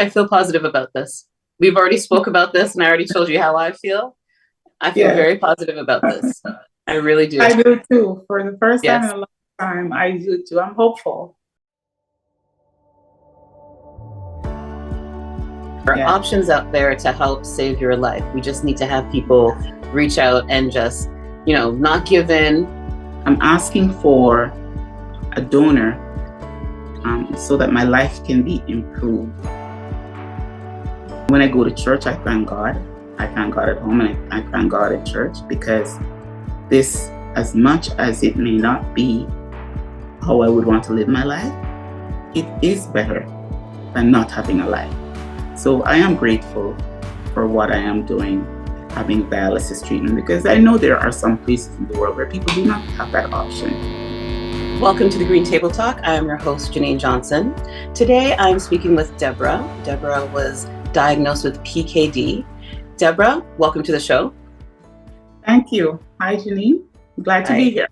I feel positive about this. We've already spoke about this and I already told you how I feel. I feel Yes, very positive about this. I really do. I do too. For the first time in Yes. a long time, I do too. I'm hopeful. There are Yeah. options out there to help save your life. We just need to have people reach out and just, not give in. I'm asking for a donor so that my life can be improved. When I go to church, I thank God. I thank God at home and I thank God at church because this, as much as it may not be how I would want to live my life, it is better than not having a life. So I am grateful for what I am doing, having dialysis treatment, because I know there are some places in the world where people do not have that option. Welcome to the Green Table Talk. I am your host, Janine Johnson. Today, I'm speaking with Deborah. Deborah was diagnosed with PKD. Deborah, welcome to the show. Thank you. Hi, Janine. Glad to be here.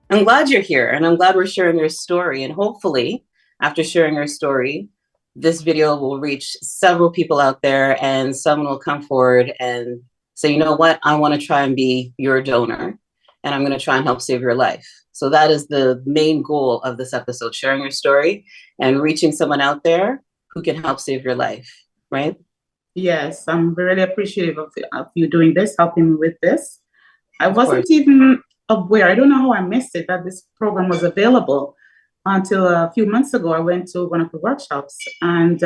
I'm glad you're here, and I'm glad we're sharing your story. And hopefully, after sharing your story, this video will reach several people out there, and someone will come forward and say, you know what, I want to try and be your donor, and I'm going to try and help save your life. So that is the main goal of this episode, sharing your story and reaching someone out there who can help save your life, right? Yes, I'm really appreciative of you doing this, helping me with this. I wasn't course. even aware. I don't know how I missed it, that this program was available until a few months ago. I went to one of the workshops and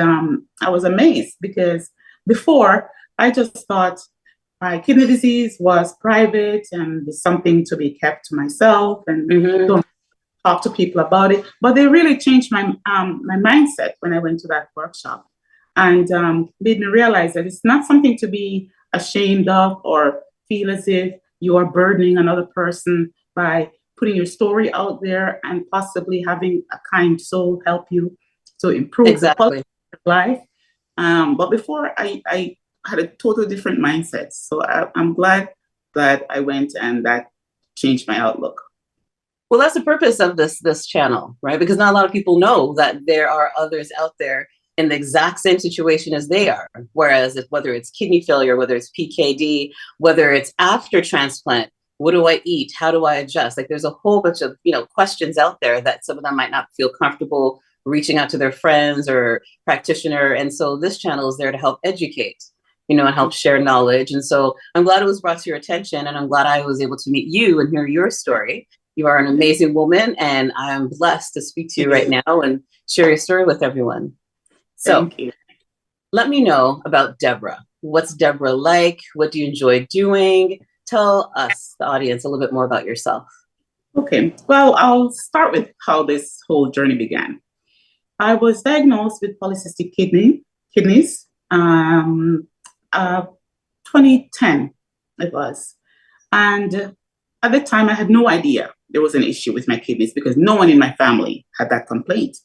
I was amazed because before I just thought my kidney disease was private and something to be kept to myself and don't talk to people about it. But they really changed my mindset when I went to that workshop and made me realize that it's not something to be ashamed of or feel as if you are burdening another person by putting your story out there and possibly having a kind soul help you to improve the quality of life. But before, I had a totally different mindset. So I'm glad that I went and that changed my outlook. Well, that's the purpose of this channel, right? Because not a lot of people know that there are others out there in the exact same situation as they are. Whereas whether it's kidney failure, whether it's PKD, whether it's after transplant, what do I eat? How do I adjust? Like there's a whole bunch of, questions out there that some of them might not feel comfortable reaching out to their friends or practitioner. And so this channel is there to help educate, and help share knowledge. And so I'm glad it was brought to your attention, and I'm glad I was able to meet you and hear your story. You are an amazing woman, and I'm blessed to speak to you right now and share your story with everyone. So let me know about Deborah. What's Deborah like? What do you enjoy doing? Tell us, the audience, a little bit more about yourself. Okay, well, I'll start with how this whole journey began. I was diagnosed with polycystic kidneys, 2010 it was. And at the time, I had no idea there was an issue with my kidneys because no one in my family had that complaint.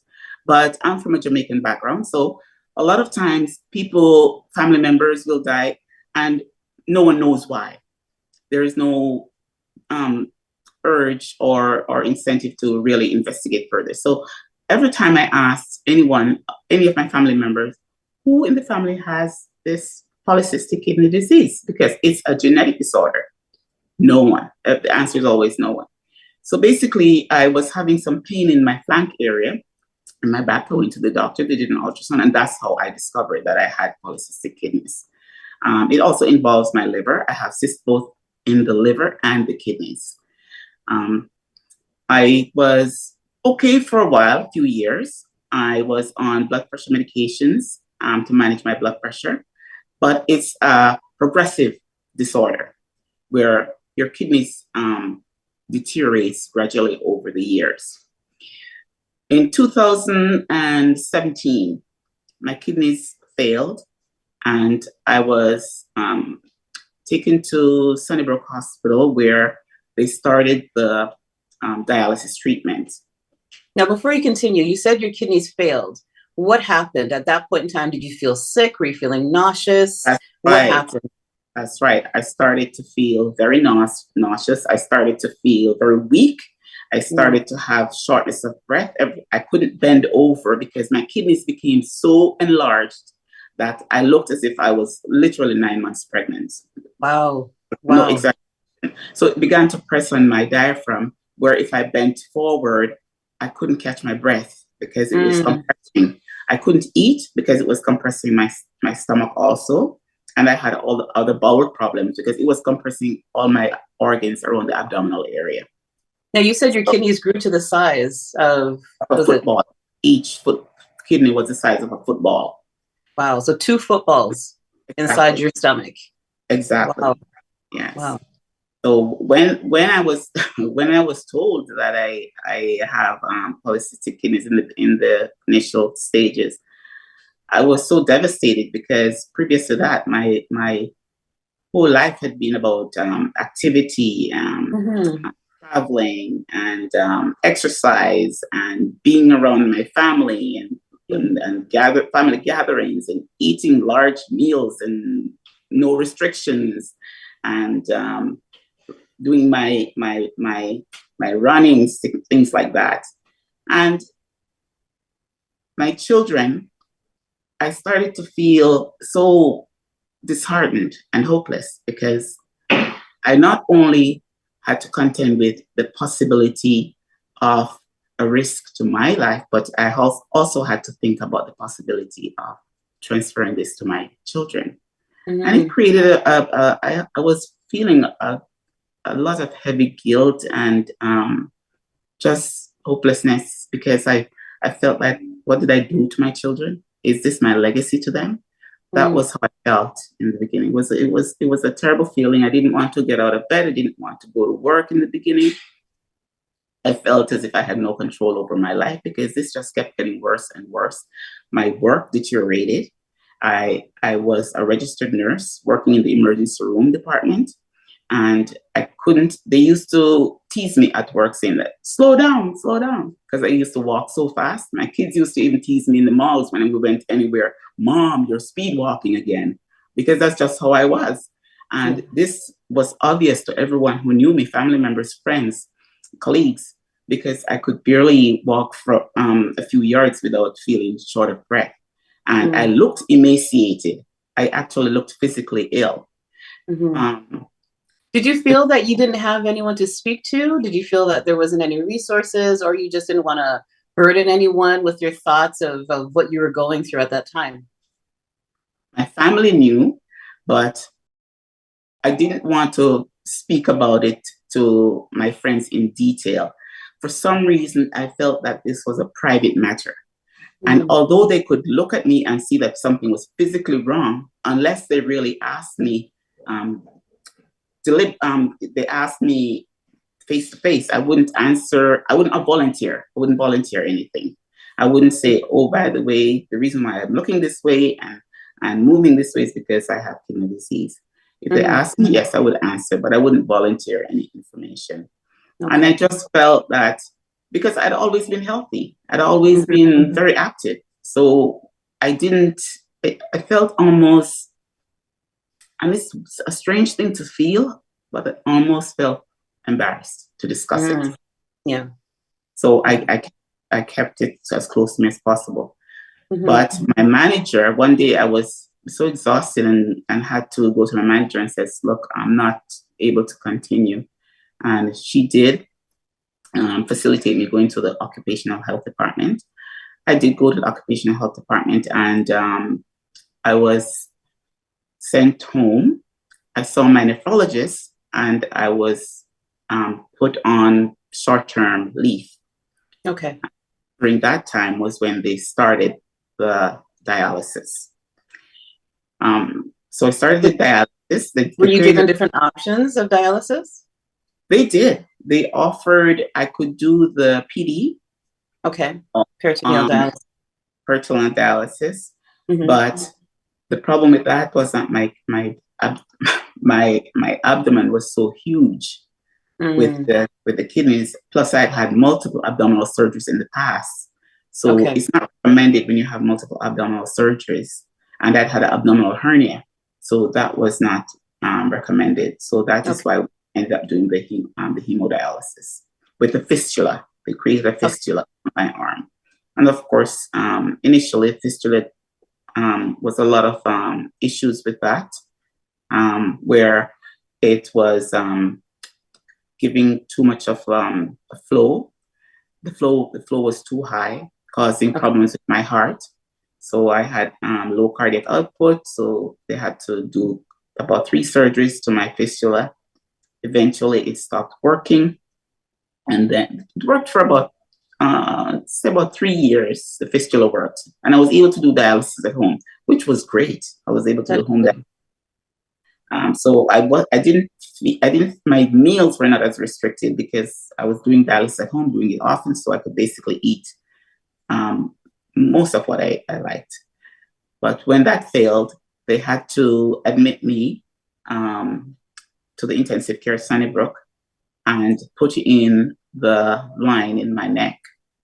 But I'm from a Jamaican background, so a lot of times family members will die and no one knows why. There is no urge or incentive to really investigate further. So every time I asked any of my family members, who in the family has this polycystic kidney disease? Because it's a genetic disorder. No one. The answer is always no one. So basically, I was having some pain in my flank area in my back. I went to the doctor, they did an ultrasound, and that's how I discovered that I had polycystic kidneys. It also involves my liver. I have cysts both in the liver and the kidneys. I was okay for a while, a few years. I was on blood pressure medications to manage my blood pressure, but it's a progressive disorder where your kidneys deteriorates gradually over the years. In 2017, my kidneys failed and I was taken to Sunnybrook Hospital where they started the dialysis treatment. Now, before you continue, you said your kidneys failed. What happened at that point in time? Did you feel sick? Were you feeling nauseous? What happened? That's right. I started to feel very nauseous. I started to feel very weak. I started to have shortness of breath. I couldn't bend over because my kidneys became so enlarged that I looked as if I was literally 9 months pregnant. Wow. No, Wow. exactly. So it began to press on my diaphragm, where if I bent forward, I couldn't catch my breath because it was compressing. I couldn't eat because it was compressing my stomach also. And I had all the other bowel problems because it was compressing all my organs around the abdominal area. Now you said your kidneys grew to the size of A football. Each kidney was the size of a football. Wow. So 2 footballs inside your stomach. Exactly. Wow. Yes. Wow. So when I was when I was told that I have polycystic kidneys in the initial stages, I was so devastated because previous to that, my whole life had been about activity, traveling, and exercise, and being around my family, and family gatherings, and eating large meals, and no restrictions, and doing my running, things like that. And my children, I started to feel so disheartened and hopeless because I not only had to contend with the possibility of a risk to my life, but I also had to think about the possibility of transferring this to my children. And it created I was feeling a lot of heavy guilt and just hopelessness because I felt like, what did I do to my children? Is this my legacy to them? That was how I felt in the beginning. It was a terrible feeling. I didn't want to get out of bed. I didn't want to go to work in the beginning. I felt as if I had no control over my life because this just kept getting worse and worse. My work deteriorated. I was a registered nurse working in the emergency room department. And I couldn't, they used to tease me at work saying that, slow down, because I used to walk so fast. My kids used to even tease me in the malls when we went anywhere, Mom, you're speed walking again, because that's just how I was. And this was obvious to everyone who knew me, family members, friends, colleagues, because I could barely walk for a few yards without feeling short of breath. And I looked emaciated. I actually looked physically ill. Did you feel that you didn't have anyone to speak to? Did you feel that there wasn't any resources, or you just didn't want to burden anyone with your thoughts of what you were going through at that time? My family knew, but I didn't want to speak about it to my friends in detail. For some reason, I felt that this was a private matter. And although they could look at me and see that something was physically wrong, unless they really asked me, they asked me face to face, I wouldn't answer. I wouldn't volunteer. I wouldn't volunteer anything. I wouldn't say, oh, by the way, the reason why I'm looking this way and moving this way is because I have kidney disease. If they asked me, yes, I would answer, but I wouldn't volunteer any information. And I just felt that because I'd always been healthy, I'd always been very active. So I felt almost, and it's a strange thing to feel, but I almost felt embarrassed to discuss it. Yeah. So I kept it as close to me as possible. But my manager, one day I was so exhausted and had to go to my manager and says, look, I'm not able to continue. And she did facilitate me going to the occupational health department. I did go to the occupational health department, and I was sent home. I saw my nephrologist, and I was put on short-term leave. Okay. During that time was when they started the dialysis. So I started the dialysis. Were you given different options of dialysis? They did. They offered, I could do the PD. Okay. Peritoneal dialysis. Peritoneal dialysis. But the problem with that was that my abdomen was so huge with the kidneys. Plus, I'd had multiple abdominal surgeries in the past. So it's not recommended when you have multiple abdominal surgeries. And I'd had an abdominal hernia. So that was not recommended. So that is why we ended up doing the hemodialysis. with a fistula. They created a Okay. fistula on my arm. And of course, initially, fistula was a lot of issues with that, where it was giving too much of a flow. The flow was too high, causing Okay. problems with my heart. So I had low cardiac output. So they had to do about 3 surgeries to my fistula. Eventually, it stopped working, and then it worked for about say about 3 years. The fistula worked, and I was able to do dialysis at home, which was great. I was able to do That's home good. so I didn't, my meals were not as restricted because I was doing dialysis at home, doing it often, so I could basically eat most of what I liked. But when that failed, they had to admit me to the intensive care Sunnybrook and put in the line in my neck,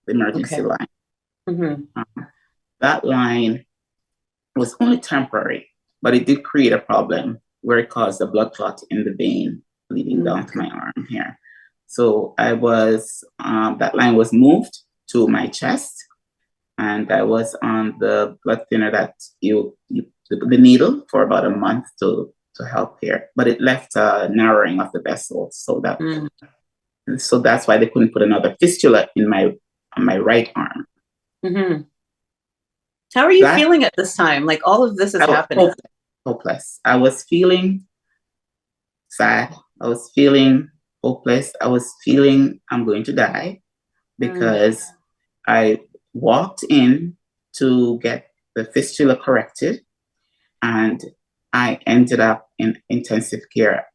the emergency Okay. line. Mm-hmm. That line was only temporary, but it did create a problem where it caused a blood clot in the vein leading down to my arm here. So that line was moved to my chest, and I was on the blood thinner that the needle for about a month to help here, but it left a narrowing of the vessels. So that's why they couldn't put another fistula in on my right arm. Mm-hmm. How are you feeling at this time? Like all of this is happening. Hopeless. I was feeling sad. I was feeling hopeless. I was feeling I'm going to die because I walked in to get the fistula corrected, and I ended up in intensive care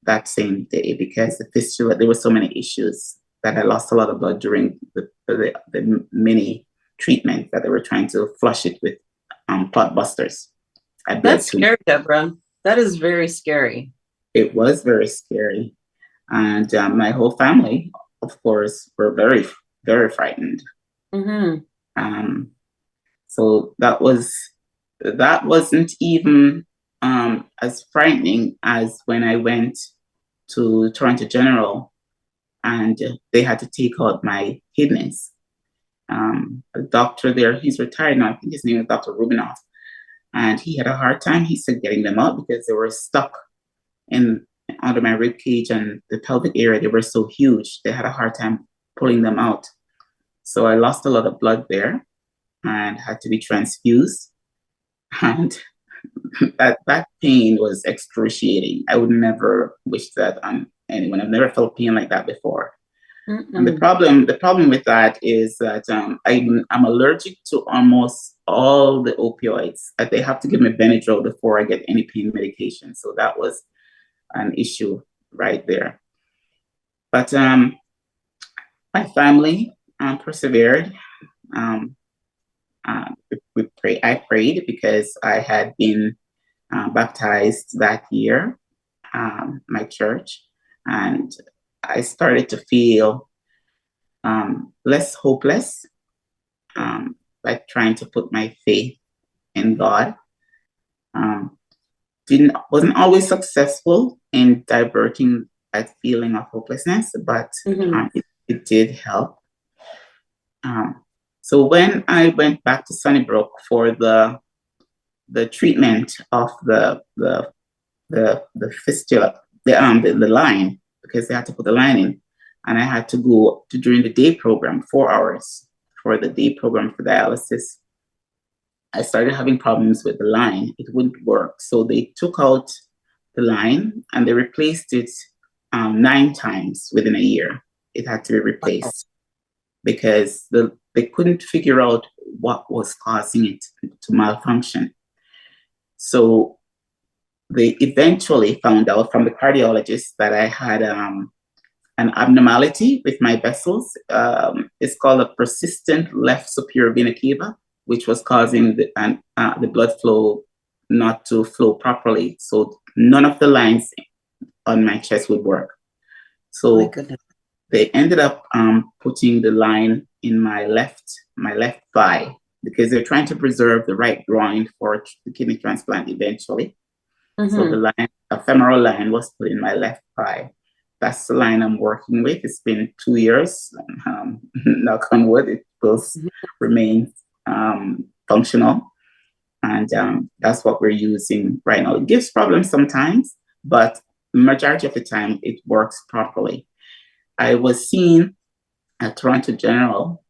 that same day because the fistula, there were so many issues that I lost a lot of blood during the mini treatment that they were trying to flush it with clot busters. That's scary, Deborah. That is very scary. It was very scary. And my whole family, of course, were very, very frightened. Mm-hmm. So that wasn't even as frightening as when I went to Toronto General and they had to take out my kidneys. A doctor there, he's retired now, I think his name is Dr. Rubinoff, and he had a hard time, he said, getting them out because they were stuck under my rib cage and the pelvic area. They were so huge, they had a hard time pulling them out. So I lost a lot of blood there and had to be transfused. And that pain was excruciating. I would never wish that on anyone. I've never felt pain like that before. And the problem with that is that I'm allergic to almost all the opioids. They have to give me Benadryl before I get any pain medication. So that was an issue right there. But my family persevered. I prayed because I had been baptized that year, my church, and I started to feel less hopeless, like trying to put my faith in God. Wasn't always successful in diverting that feeling of hopelessness, but it did help. So when I went back to Sunnybrook for the treatment of the fistula, the line, because they had to put the line in, and I had to go to during the day program, 4 hours for the day program for dialysis. I started having problems with the line. It wouldn't work. So they took out the line and they replaced it 9 times within a year. It had to be replaced because they couldn't figure out what was causing it to malfunction. So they eventually found out from the cardiologist that I had an abnormality with my vessels. It's called a persistent left superior vena cava, which was causing the blood flow not to flow properly. So none of the lines on my chest would work. So they ended up putting the line in my left thigh because they're trying to preserve the right groin for the kidney transplant eventually. So the line, a femoral line, was put in my left thigh. that's the line I'm working with. It's been 2 years. Knock on wood, it will remain functional. And that's what we're using right now. It gives problems sometimes, but the majority of the time it works properly. I was seen at Toronto General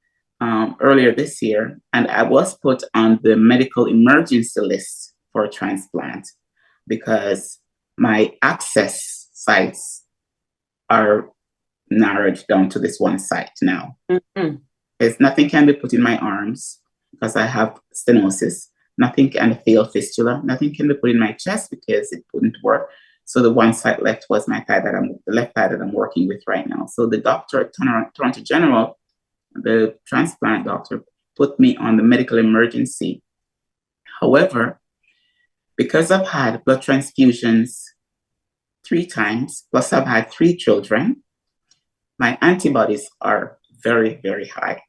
earlier this year, and I was put on the medical emergency list for a transplant because my access sites are narrowed down to this one site now. Mm-hmm. There's nothing can be put in my arms because I have stenosis. Nothing can fail fistula. Nothing can be put in my chest because it wouldn't work. So the one side left was my thigh the left thigh that I'm working with right now. So the doctor at Toronto General, the transplant doctor, put me on the medical emergency. However, because I've had blood transfusions 3 times, plus I've had 3 children, my antibodies are very, very high.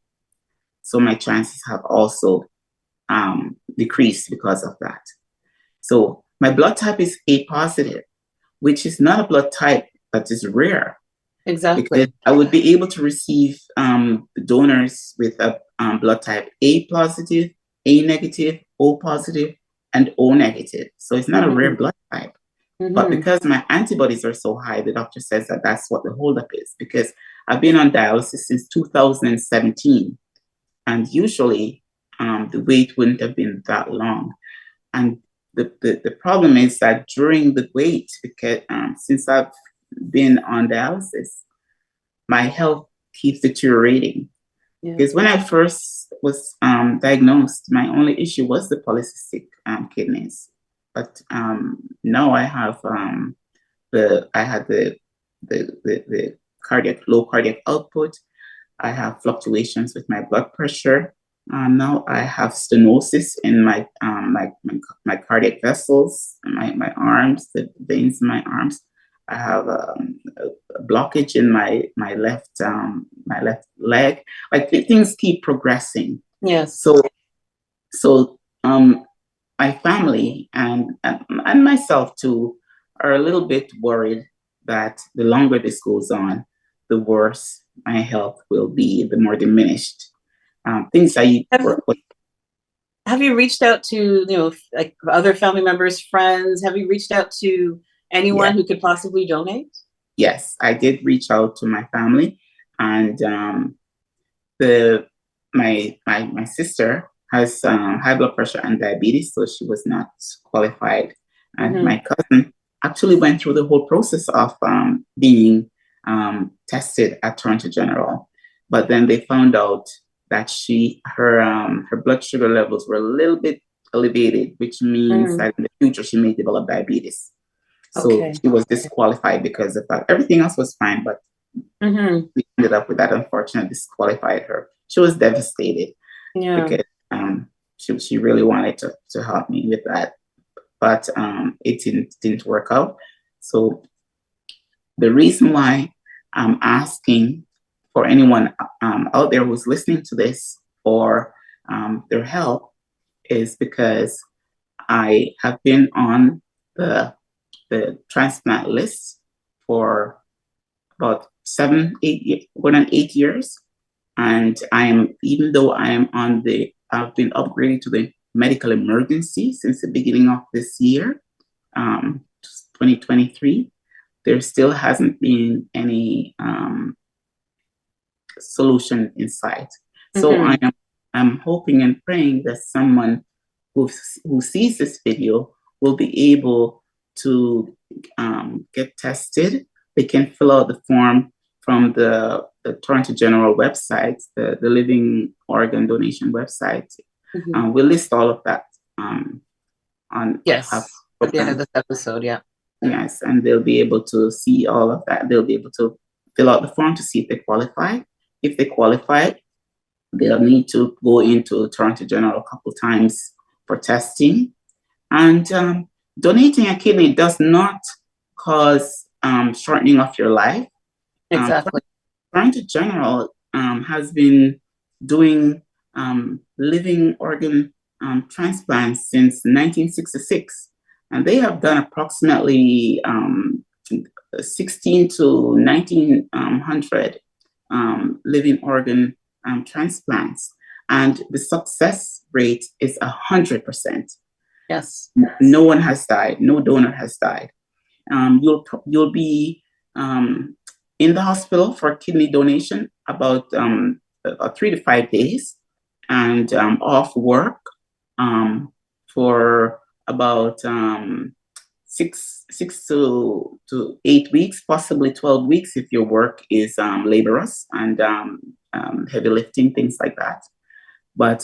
So my chances have also decreased because of that. So my blood type is A positive, which is not a blood type that is rare. Exactly. Because I would be able to receive donors with a blood type A positive, A negative, O positive, and O negative. So it's not a rare blood type. But because my antibodies are so high, the doctor says that that's what the holdup is. Because I've been on dialysis since 2017, and usually the wait wouldn't have been that long. And the problem is that during the wait, because since I've been on dialysis, my health keeps deteriorating. Yeah. Because when I first was diagnosed, my only issue was the polycystic kidneys. But now I have the low cardiac output. I have fluctuations with my blood pressure. Now I have stenosis in my cardiac vessels, my arms, the veins in my arms. I have a blockage in my left leg. Like things keep progressing. Yes. So my family and myself too are a little bit worried that the longer this goes on, the worse my health will be, the more diminished. Things I work with. Have you reached out to, like other family members, friends? Have you reached out to anyone who could possibly donate? Yes, I did reach out to my family, and my sister has high blood pressure and diabetes, so she was not qualified. And my cousin actually went through the whole process of being tested at Toronto General, but then they found out that her blood sugar levels were a little bit elevated, which means that in the future she may develop diabetes. So she was disqualified because of that. Everything else was fine, but we ended up with that unfortunate disqualified her. She was devastated because she really wanted to help me with that, but it didn't work out. So the reason why I'm asking for anyone out there who's listening to this for their help is because I have been on the transplant list for about 7, 8, more than 8 years. And even though I've been upgraded to the medical emergency since the beginning of this year, 2023, there still hasn't been any solution in sight. So I'm hoping and praying that someone who sees this video will be able to get tested. They can fill out the form from the Toronto General website, the Living Organ Donation website. We'll list all of that on at the end of this episode. Yes, and they'll be able to see all of that. They'll be able to fill out the form to see if they qualify. If they qualify, they'll need to go into Toronto General a couple times for testing. And donating a kidney does not cause shortening of your life. Exactly. Toronto General has been doing living organ transplants since 1966. And they have done approximately 16 to 1900 living organ transplants, and the success rate is 100%. Yes. No one has died. No donor has died. You'll be in the hospital for kidney donation about 3 to 5 days, and off work for about 6 to 8 weeks, possibly 12 weeks if your work is laborious and heavy lifting, things like that. But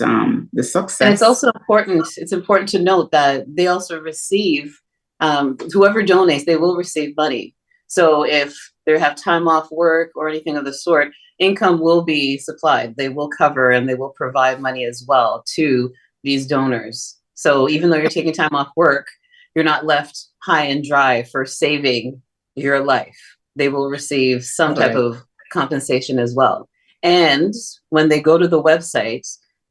the success. And it's also important. It's important to note that they also receive, whoever donates, they will receive money. So if they have time off work or anything of the sort, income will be supplied. They will cover and they will provide money as well to these donors. So even though you're taking time off work, you're not left high and dry for saving your life. They will receive some type of compensation as well. And when they go to the website,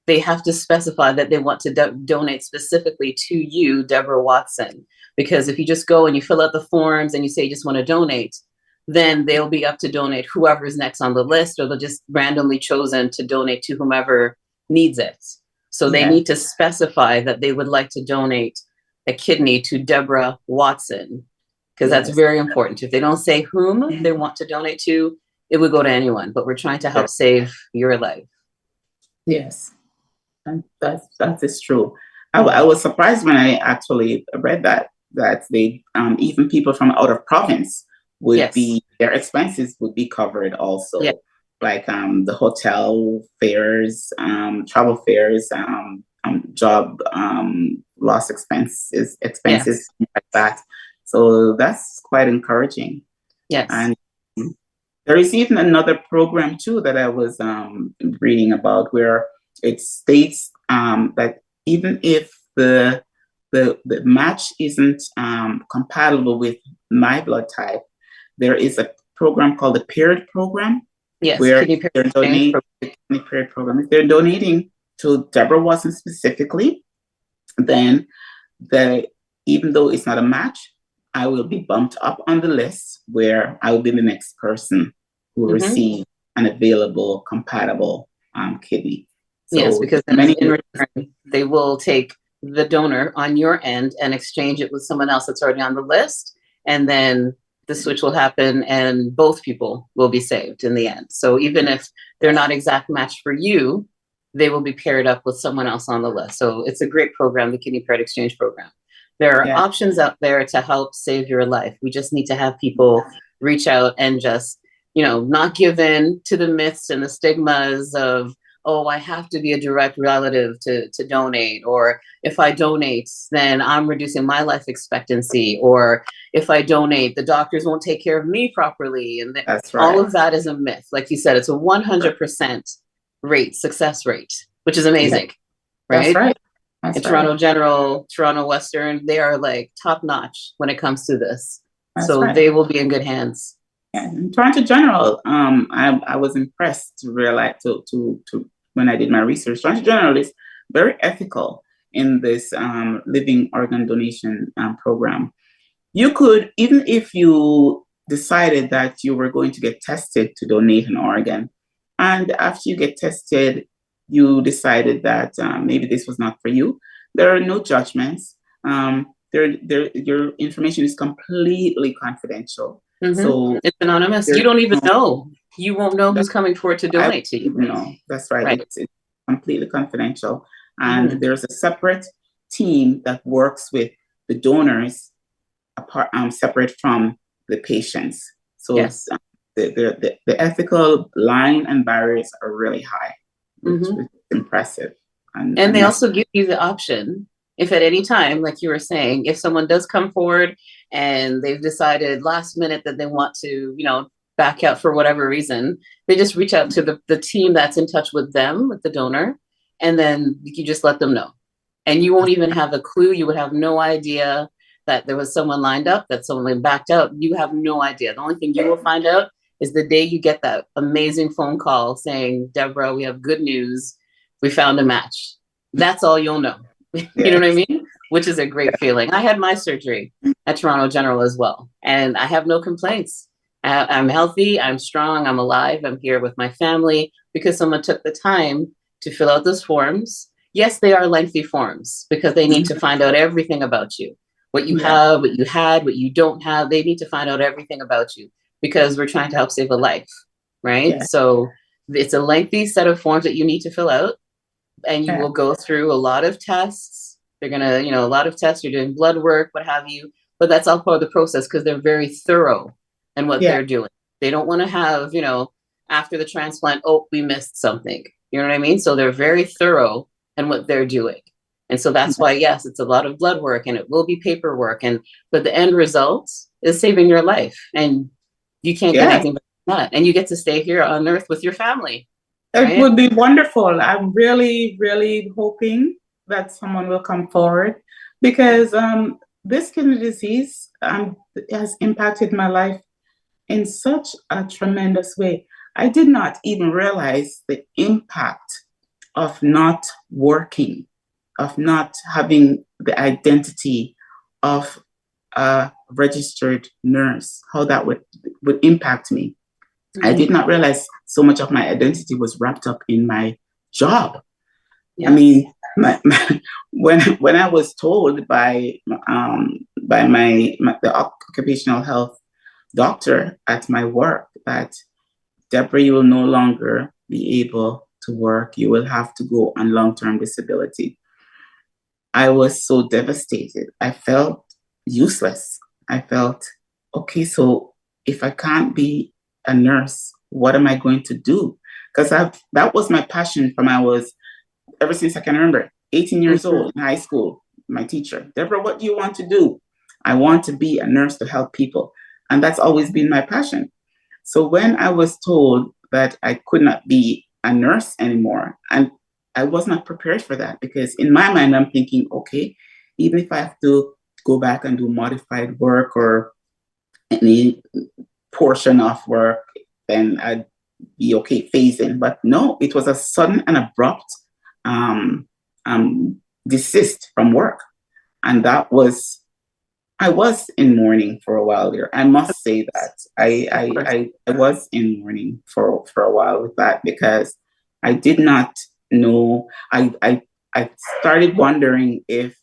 they have to specify that they want to donate specifically to you, Deborah Watson. Because if you just go and you fill out the forms and you say you just want to donate, then they'll be up to donate whoever is next on the list, or they'll just randomly chosen to donate to whomever needs it. So they need to specify that they would like to donate a kidney to Deborah Watson, because that's very important. If they don't say whom they want to donate to, it would go to anyone, but we're trying to help save your life. Yes, and that is true. I was surprised when I actually read that they even people from out of province would be, their expenses would be covered also, like the hotel fares, travel fares, job loss expenses like that. So that's quite encouraging. Yes. And there is even another program too that I was reading about, where it states that even if the match isn't compatible with my blood type, there is a program called the Paired Program. Yes, where they're donating the Paired Program. If they're donating to Deborah Watson specifically, then even though it's not a match, I will be bumped up on the list where I will be the next person who will receive an available, compatible kidney. So yes, because in return, they will take the donor on your end and exchange it with someone else that's already on the list. And then the switch will happen and both people will be saved in the end. So even if they're not exact match for you, they will be paired up with someone else on the list. So it's a great program, the Kidney Paired Exchange Program. There are options out there to help save your life. We just need to have people reach out and just, not give in to the myths and the stigmas of, oh, I have to be a direct relative to donate, or if I donate, then I'm reducing my life expectancy, or if I donate, the doctors won't take care of me properly. And all of that is a myth. Like you said, it's a 100% success rate, which is amazing, right? That's right. And Toronto General, Toronto Western, they are like top notch when it comes to this. They will be in good hands. Yeah, in Toronto General, I was impressed to realize to when I did my research. Toronto General is very ethical in this living organ donation program. You could, even if you decided that you were going to get tested to donate an organ, and after you get tested, you decided that maybe this was not for you, there are no judgments. Your information is completely confidential. So it's anonymous. You don't even know. You won't know who's coming forward to donate to you. No, that's right. It's completely confidential. And there's a separate team that works with the donors apart, separate from the patients. So the ethical line and barriers are really high, which is impressive. And they also give you the option, if at any time, like you were saying, if someone does come forward and they've decided last minute that they want to, back out for whatever reason, they just reach out to the team that's in touch with them, with the donor, and then you just let them know. And you won't even have a clue. You would have no idea that there was someone lined up, that someone backed out. You have no idea. The only thing you will find out is the day you get that amazing phone call saying, Deborah, we have good news. We found a match. That's all you'll know. You know what I mean? which is a great feeling. I had my surgery at Toronto General as well, and I have no complaints. I'm healthy, I'm strong, I'm alive, I'm here with my family because someone took the time to fill out those forms. Yes, they are lengthy forms because they need to find out everything about you, what you Yeah. have, what you had, what you don't have. They need to find out everything about you because we're trying to help save a life, right? Yeah. So it's a lengthy set of forms that you need to fill out, and you Yeah. will go through a lot of tests. They're gonna, a lot of tests. You're doing blood work, what have you, but that's all part of the process because they're very thorough in what Yeah. they're doing. They don't want to have, after the transplant, oh, we missed something. You know what I mean? So they're very thorough in what they're doing. And so that's why, yes, it's a lot of blood work and it will be paperwork. But the end result is saving your life. And you can't get Yeah. anything but that. And you get to stay here on earth with your family. It Right? would be wonderful. I'm really, really hoping that someone will come forward because this kidney disease has impacted my life in such a tremendous way. I did not even realize the impact of not working, of not having the identity of a registered nurse, how that would impact me. I did not realize so much of my identity was wrapped up in my job. Yes. I mean, when I was told by the occupational health doctor at my work that Deborah, you will no longer be able to work. You will have to go on long-term disability. I was so devastated. I felt useless. I felt, okay, so if I can't be a nurse, what am I going to do? Because that was my passion from ever since I can remember, 18 years old in high school. My teacher, Deborah, what do you want to do? I want to be a nurse to help people. And that's always been my passion. So when I was told that I could not be a nurse anymore, and I was not prepared for that because in my mind, I'm thinking, okay, even if I have to go back and do modified work or any portion of work, then I'd be okay phasing. But no, it was a sudden and abrupt desist from work. And I was in mourning for a while there. I must say that I was in mourning for a while with that because I did not know. I started wondering if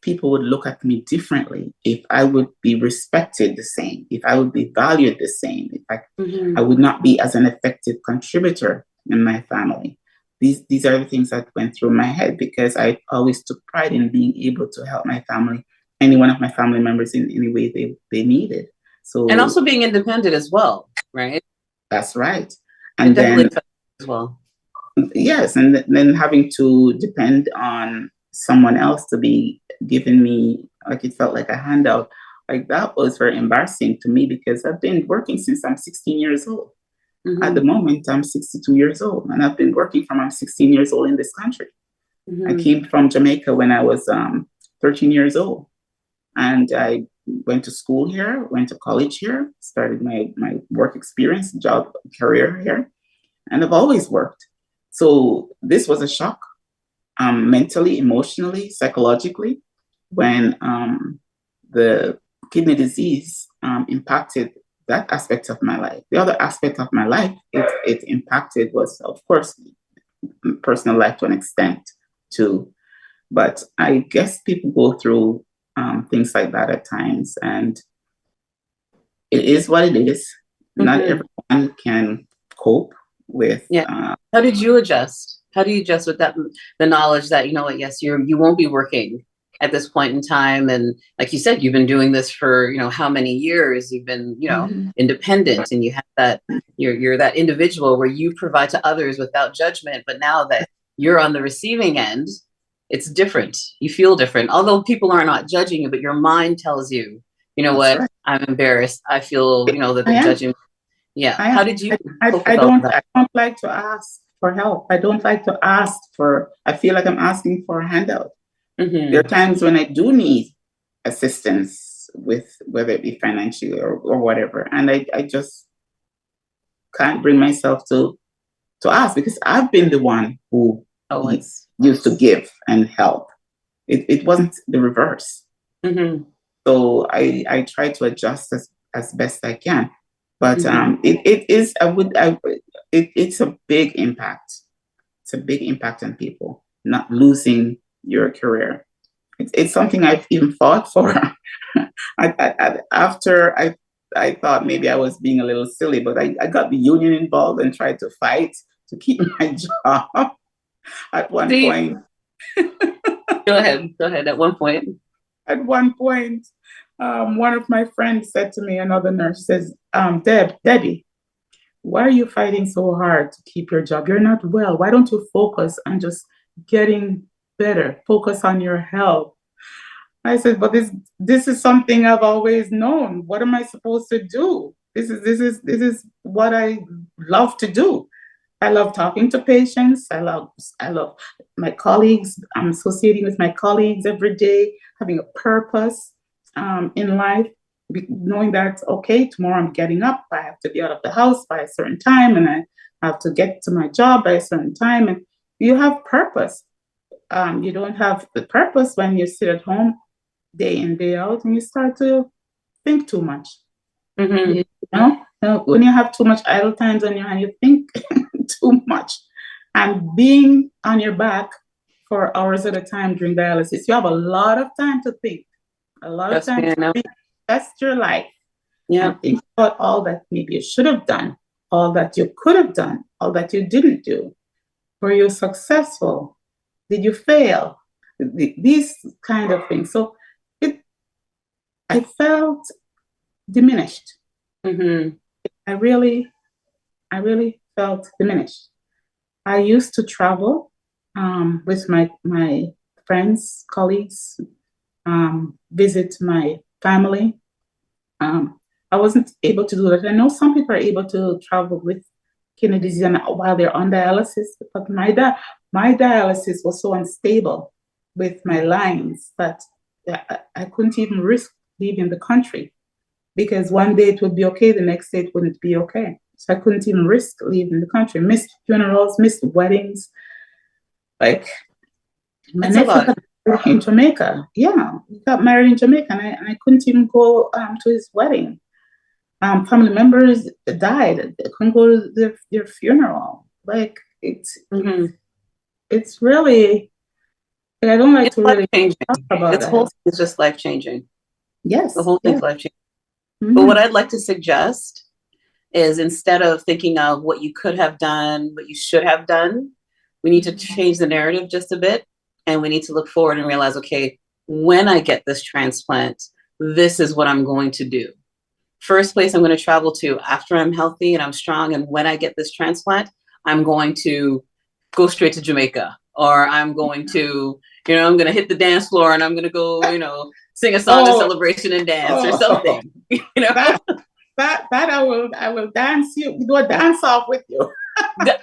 people would look at me differently, if I would be respected the same, if I would be valued the same, if I would not be as an effective contributor in my family. These are the things that went through my head because I always took pride in being able to help my family, any one of my family members in any way they needed. So and also being independent as well, right? that's right. And then as well. Yes, and then having to depend on someone else to be giving me, like it felt like a handout, like that was very embarrassing to me because I've been working since I'm 16 years old. At the moment, I'm 62 years old, and I've been working from I'm 16 years old in this country. I came from Jamaica when I was 13 years old, and I went to school here, went to college here, started my work experience, job, career here, and I've always worked. So this was a shock, mentally, emotionally, psychologically, when the kidney disease impacted that aspect of my life. The other aspect of my life it impacted was, of course, personal life to an extent too. But I guess people go through things like that at times, and it is what it is. Not everyone can cope with. How did you adjust? How do you adjust with that, the knowledge that, you know what, yes, you won't be working at this point in time. And like you said, you've been doing this for, how many years. You've been, independent, and you have that, you're that individual where you provide to others without judgment. But now that you're on the receiving end, it's different. You feel different. Although people are not judging you, but your mind tells you, you know what, I'm embarrassed. I feel, that they're judging. Yeah. How did you cope with all that? I don't like to ask for help. I don't like to ask I feel like I'm asking for a handout. There are times when I do need assistance with whether it be financially or whatever. And I just can't bring myself to ask because I've been the one who used to give and help. It wasn't the reverse. Mm-hmm. So I try to adjust as best I can. But Mm-hmm. it is, it's a big impact. It's a big impact on people, not losing your career. It's something I've even fought for. After I thought maybe I was being a little silly, but I got the union involved and tried to fight to keep my job at one See, point. go ahead. Go ahead. At one point. At one point, one of my friends said to me, another nurse says, Debbie, why are you fighting so hard to keep your job? You're not well. Why don't you focus on just getting better? Focus on your health. I said, but this is something I've always known. What am I supposed to do? This is what I love to do. I love talking to patients. I love my colleagues. I'm associating with my colleagues every day, having a purpose in life, knowing that okay, tomorrow I'm getting up. I have to be out of the house by a certain time, and I have to get to my job by a certain time. And you have purpose. You don't have the purpose when you sit at home day in day out, and you start to think too much. Mm-hmm. You when you have too much idle times on your hand, you think too much. And being on your back for hours at a time during dialysis, you have a lot of time to think, a lot of Trust time me, I know. to test your life Yeah. and think about all that maybe you should have done, all that you could have done, all that you didn't do. Were you successful? Did you fail? These kind of things. So it, I felt diminished. Mm-hmm. I really, I really felt diminished. I used to travel with my friends, colleagues, visit my family. I wasn't able to do that. I know some people are able to travel with kidney disease while they're on dialysis, but my dialysis was so unstable with my lines that I couldn't even risk leaving the country because one day it would be okay, the next day it wouldn't be okay. So I couldn't even risk leaving the country. Missed funerals, missed weddings. Like my That's a nephew lot. got married in Jamaica. Yeah, he got married in Jamaica, and I couldn't even go to his wedding. Family members died. I couldn't go to their funeral. Like Mm-hmm. it's really. Like, I don't like It's to life really changing. talk about This whole it. thing is just life changing. The Yes, whole thing's yes. life changing. But what Hmm. I'd like to suggest is instead of thinking of what you could have done, what you should have done, we need to change the narrative just a bit. And we need to look forward and realize, okay, when I get this transplant, this is what I'm going to do. First place I'm going to travel to after I'm healthy and I'm strong. And when I get this transplant, I'm going to go straight to Jamaica, or I'm going to, I'm going to hit the dance floor and I'm going to go, sing a song of Oh, celebration and dance or oh, something, you know. that that I will dance you do a dance off with you.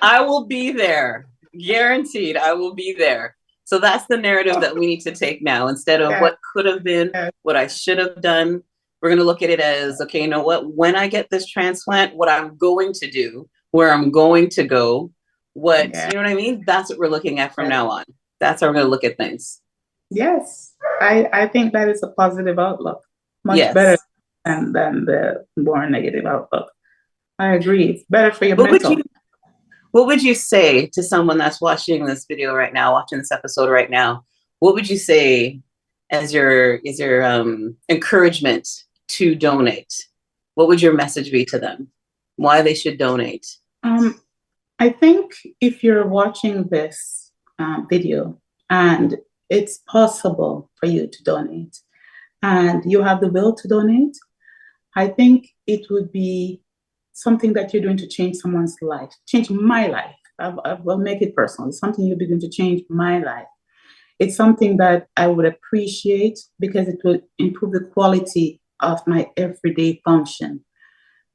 I will be there. Guaranteed, I will be there. So that's the narrative that we need to take now. Instead of Yes, what could have been, yes, what I should have done, we're going to look at it as, okay, you know what? When I get this transplant, what I'm going to do, where I'm going to go, yes, you know what I mean? That's what we're looking at from yes. now on. That's how we're going to look at things. Yes. I think that is a positive outlook, much better Yes. than the more negative outlook. I agree. It's better for your What would you mental. What would you say to someone that's watching this video right now, watching this episode right now? What would you say as your encouragement to donate? What would your message be to them? Why they should donate? Um, I think if you're watching this video and it's possible for you to donate and you have the will to donate, I think it would be something that you're doing to change someone's life, change my life. I will make it personal. It's something you'll be doing to change my life. It's something that I would appreciate because it will improve the quality of my everyday function.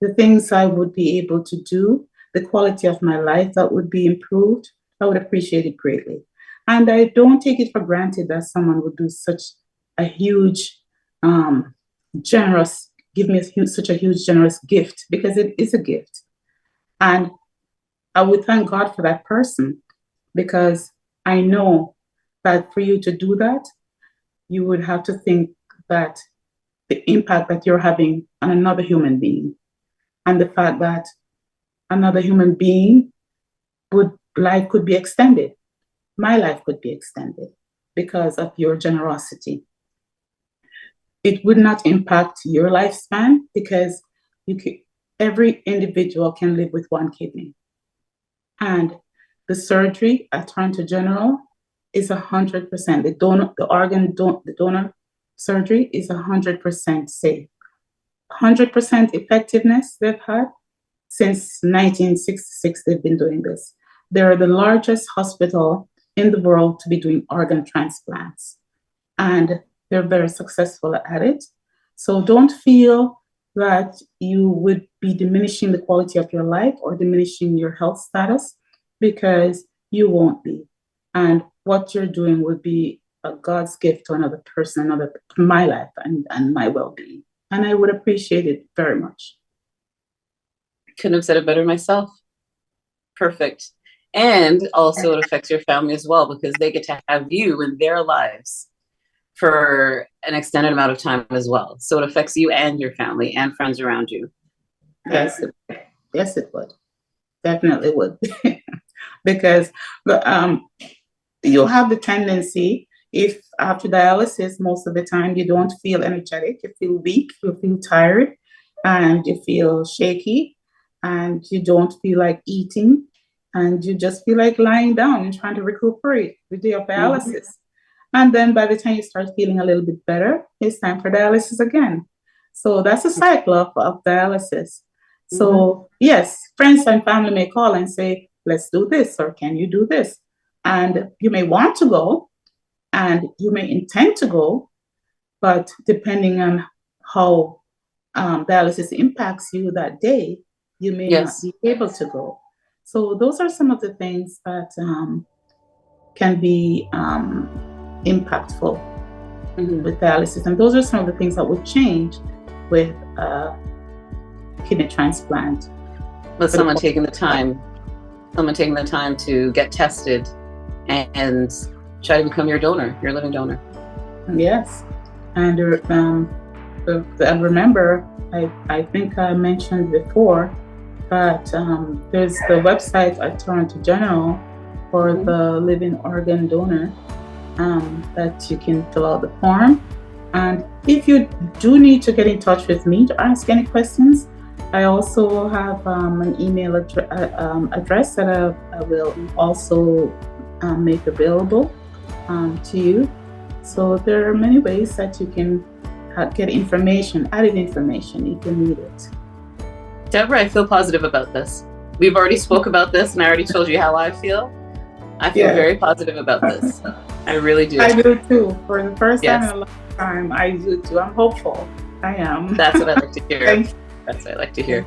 The things I would be able to do, the quality of my life that would be improved, I would appreciate it greatly. And I don't take it for granted that someone would do such a huge, um, generous, give me such a huge, generous gift because it is a gift. And I would thank God for that person because I know that for you to do that, you would have to think that the impact that you're having on another human being, and the fact that another human being life could be extended. My life could be extended because of your generosity. It would not impact your lifespan because every individual can live with one kidney. And the surgery at Toronto General is 100%. The donor surgery is 100% safe. 100% effectiveness they've had since 1966. They've been doing this. They're the largest hospital in the world to be doing organ transplants, and they're very successful at it. So don't feel that you would be diminishing the quality of your life or diminishing your health status, because you won't be. And what you're doing would be a God's gift to another person, my life and my well-being. And I would appreciate it very much. Couldn't have said it better myself. Perfect. And also it affects your family as well, because they get to have you in their lives for an extended amount of time as well. So it affects you and your family and friends around you. Yes, it would. Definitely would. Because you'll have the tendency, if after dialysis, most of the time you don't feel energetic, you feel weak, you feel tired, and you feel shaky, and you don't feel like eating, and you just feel like lying down and trying to recuperate the day of dialysis. Mm-hmm. And then by the time you start feeling a little bit better, it's time for dialysis again. So that's a cycle of dialysis. Mm-hmm. So yes, friends and family may call and say, let's do this, or can you do this? And you may want to go, and you may intend to go, but depending on how dialysis impacts you that day, you may not be able to go. So those are some of the things that can be impactful with dialysis. And those are some of the things that would change with kidney transplant. But someone taking the time to get tested and try to become your donor, your living donor. Yes. And remember, I think I mentioned before that there's the website at Toronto General for the living organ donor that you can fill out the form. And if you do need to get in touch with me to ask any questions, I also have an email address that I will also make available to you. So there are many ways that you can get information, added information if you need it. Deborah, I feel positive about this. We've already spoke about this, and I already told you how I feel. I feel very positive about this. I really do. I do too. For the first time in a long time, I do too. I'm hopeful. I am. That's what I like to hear. That's what I like to hear.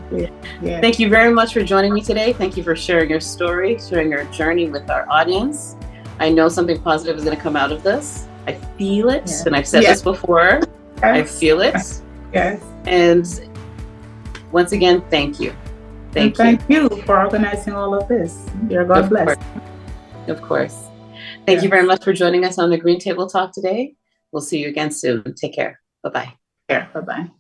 Yeah. Thank you very much for joining me today. Thank you for sharing your story, sharing your journey with our audience. I know something positive is going to come out of this. I feel it, and I've said this before. I feel it. Yes. And once again, thank you. Thank you for organizing all of this. God bless. Of course. Thank you very much for joining us on the Green Table Talk today. We'll see you again soon. Take care. Bye-bye. Bye-bye.